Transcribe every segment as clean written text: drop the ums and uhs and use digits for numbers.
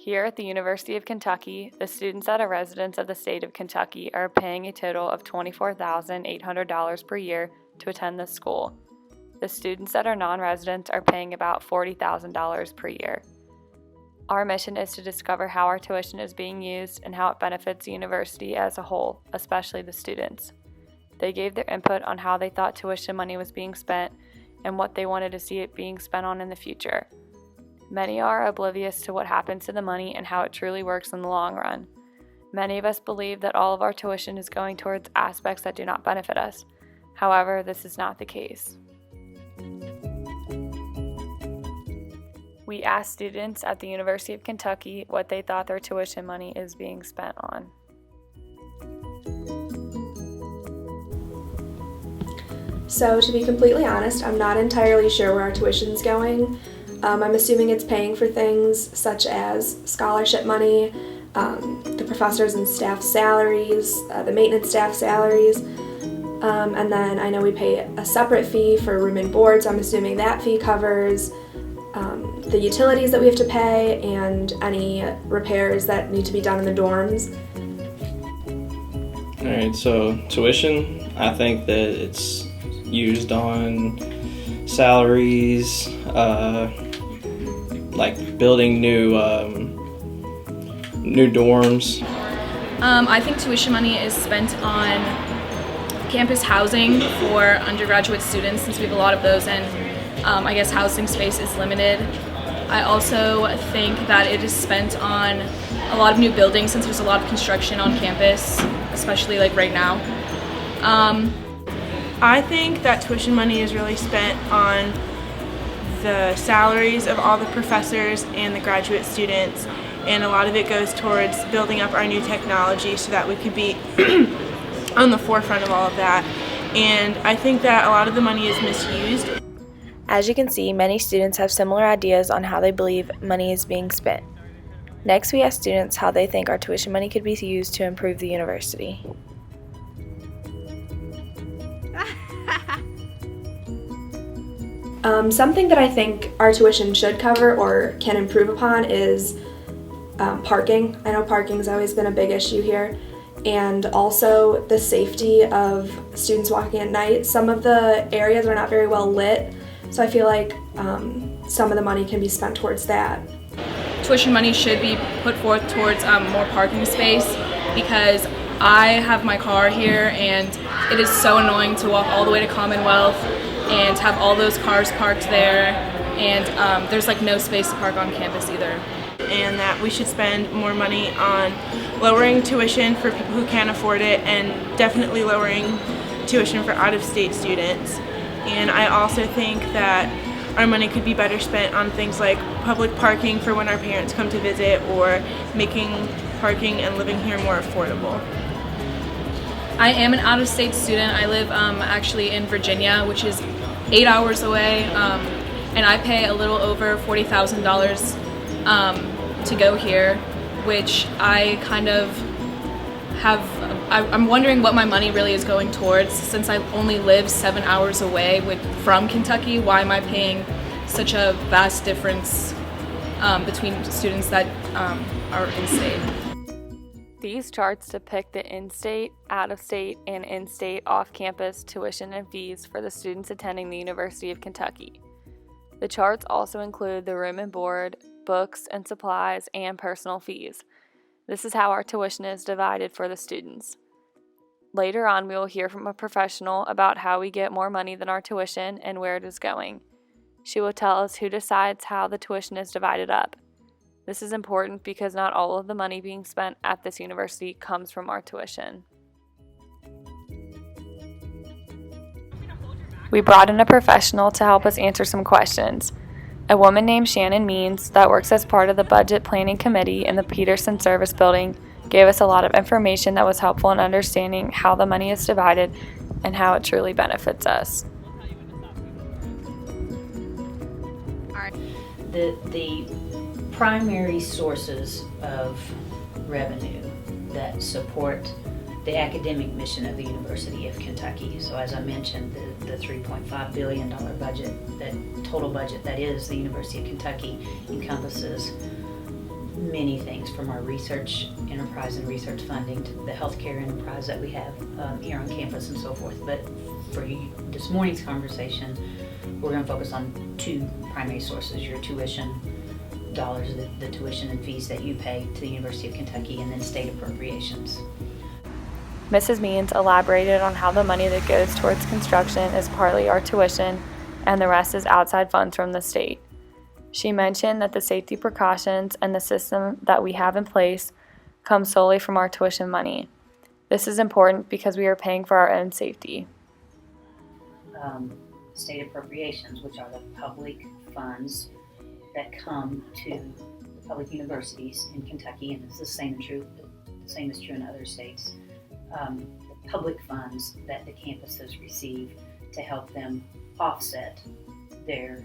Here at the University of Kentucky, the students that are residents of the state of Kentucky are paying a total of $24,800 per year to attend this school. The students that are non-residents are paying about $40,000 per year. Our mission is to discover how our tuition is being used and how it benefits the university as a whole, especially the students. They gave their input on how they thought tuition money was being spent and what they wanted to see it being spent on in the future. Many are oblivious to what happens to the money and how it truly works in the long run. Many of us believe that all of our tuition is going towards aspects that do not benefit us. However, this is not the case. We asked students at the University of Kentucky what they thought their tuition money is being spent on. So to be completely honest, I'm not entirely sure where our tuition's going. I'm assuming it's paying for things such as scholarship money, the professors and staff salaries, the maintenance staff salaries, and then I know we pay a separate fee for room and board, so I'm assuming that fee covers the utilities that we have to pay and any repairs that need to be done in the dorms. Alright, so tuition, I think that it's used on salaries, like building new dorms. I think tuition money is spent on campus housing for undergraduate students, since we have a lot of those, and I guess housing space is limited. I also think that it is spent on a lot of new buildings, since there's a lot of construction on campus, especially like right now. I think that tuition money is really spent on the salaries of all the professors and the graduate students, and a lot of it goes towards building up our new technology so that we could be on the forefront of all of that. And I think that a lot of the money is misused. As you can see, many students have similar ideas on how they believe money is being spent. Next, we asked students how they think our tuition money could be used to improve the university. Something that I think our tuition should cover or can improve upon is parking. I know parking's always been a big issue here, and also the safety of students walking at night. Some of the areas are not very well lit, so I feel like some of the money can be spent towards that. Tuition money should be put forth towards more parking space, because I have my car here and it is so annoying to walk all the way to Commonwealth and have all those cars parked there, and there's like no space to park on campus either. And that we should spend more money on lowering tuition for people who can't afford it, and definitely lowering tuition for out-of-state students. And I also think that our money could be better spent on things like public parking for when our parents come to visit, or making parking and living here more affordable. I am an out-of-state student. I live actually in Virginia, which is 8 hours away, and I pay a little over $40,000 to go here, which I kind of I'm wondering what my money really is going towards. Since I only live 7 hours away from Kentucky, why am I paying such a vast difference between students that are in-state? These charts depict the in-state, out-of-state, and in-state off-campus tuition and fees for the students attending the University of Kentucky. The charts also include the room and board, books and supplies, and personal fees. This is how our tuition is divided for the students. Later on, we will hear from a professional about how we get more money than our tuition and where it is going. She will tell us who decides how the tuition is divided up. This is important because not all of the money being spent at this university comes from our tuition. We brought in a professional to help us answer some questions. A woman named Shannon Means that works as part of the budget planning committee in the Peterson Service Building gave us a lot of information that was helpful in understanding how the money is divided and how it truly benefits us. The primary sources of revenue that support the academic mission of the University of Kentucky. So as I mentioned, the $3.5 billion budget, that total budget that is the University of Kentucky, encompasses many things, from our research enterprise and research funding to the healthcare enterprise that we have here on campus and so forth. But for this morning's conversation, we're going to focus on two primary sources: your tuition dollars, the tuition and fees that you pay to the University of Kentucky, and then state appropriations. Mrs. Means elaborated on how the money that goes towards construction is partly our tuition and the rest is outside funds from the state. She mentioned that the safety precautions and the system that we have in place come solely from our tuition money. This is important because we are paying for our own safety. State appropriations, which are the public funds that come to the public universities in Kentucky, and it's the same is true in other states. The public funds that the campuses receive to help them offset their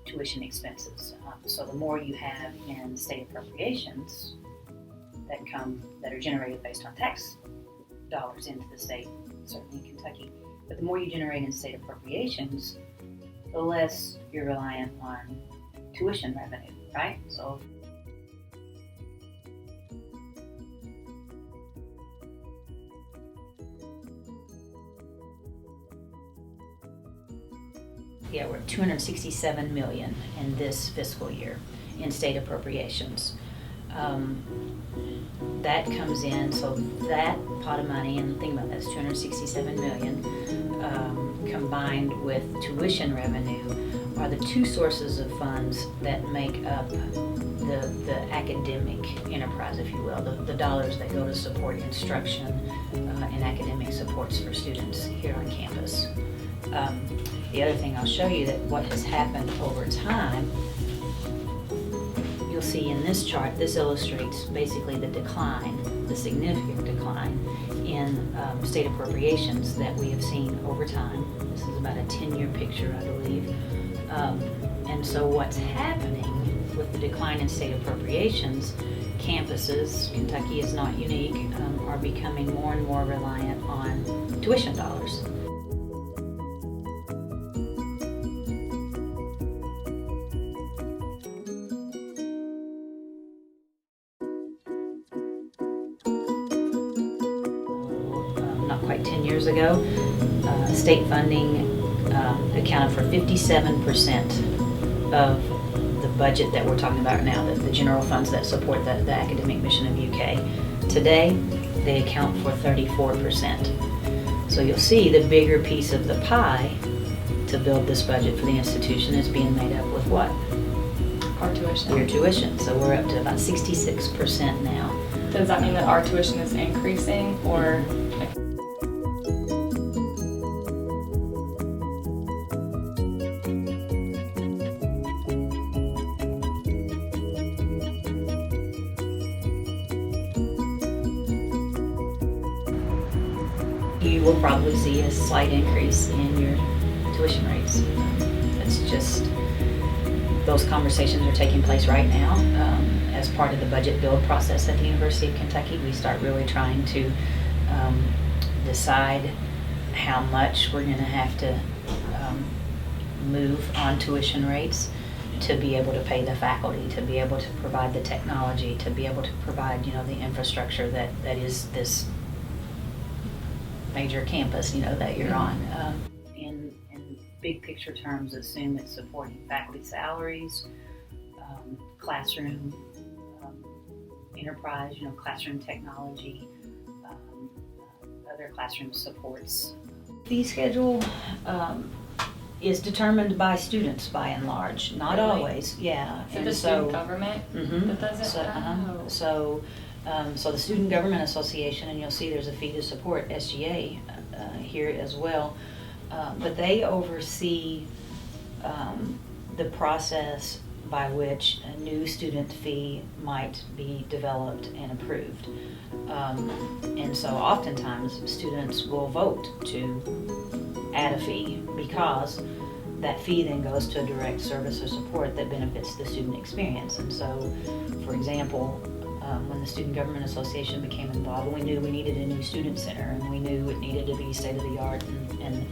tuition expenses. So the more you have in state appropriations that are generated based on tax dollars into the state, certainly in Kentucky, but the more you generate in state appropriations, the less you're reliant on tuition revenue, right? So yeah, we're at $267 million in this fiscal year in state appropriations. That comes in, so that pot of money, and think about that, it's $267 million, combined with tuition revenue, are the two sources of funds that make up the academic enterprise, if you will, the dollars that go to support instruction and academic supports for students here on campus. The other thing I'll show you that what has happened over time, you'll see in this chart, this illustrates basically the significant decline in state appropriations that we have seen over time. This is about a 10-year picture, I believe. And so what's happening with the decline in state appropriations, campuses, Kentucky is not unique, are becoming more and more reliant on tuition dollars. Not quite 10 years ago, state funding accounted for 57% of the budget that we're talking about now, the general funds that support the academic mission of UK. Today, they account for 34%. So you'll see the bigger piece of the pie to build this budget for the institution is being made up with what? Our tuition. Your tuition. So we're up to about 66% now. Does that mean that our tuition is increasing or? You will probably see a slight increase in your tuition rates. It's just, those conversations are taking place right now. As part of the budget build process at the University of Kentucky, we start really trying to decide how much we're going to have to move on tuition rates to be able to pay the faculty, to be able to provide the technology, to be able to provide, the infrastructure that is this major campus, that you're on. In big picture terms, assume it's supporting faculty salaries, classroom enterprise, classroom technology, other classroom supports. Fee schedule is determined by students by and large, not Really? always. Yeah. So the student government that does it? So the Student Government Association, and you'll see there's a fee to support SGA here as well, but they oversee the process by which a new student fee might be developed and approved. And so oftentimes students will vote to add a fee because that fee then goes to a direct service or support that benefits the student experience. And so, for example, when the Student Government Association became involved, we knew we needed a new student center and we knew it needed to be state-of-the-art, and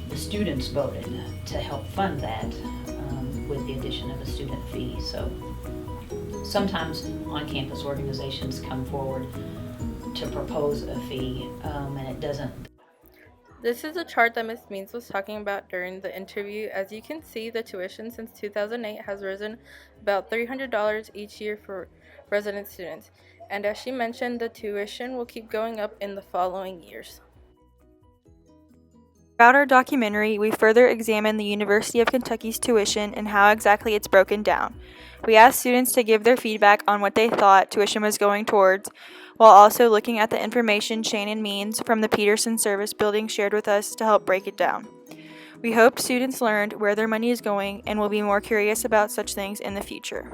the students voted to help fund that with the addition of a student fee. So sometimes on-campus organizations come forward to propose a fee, and it doesn't. This is a chart that Ms. Means was talking about during the interview. As you can see, the tuition since 2008 has risen about $300 each year for resident students. And as she mentioned, the tuition will keep going up in the following years. Throughout our documentary, we further examine the University of Kentucky's tuition and how exactly it's broken down. We asked students to give their feedback on what they thought tuition was going towards, while also looking at the information Shannon Means from the Peterson Service Building shared with us to help break it down. We hoped students learned where their money is going and will be more curious about such things in the future.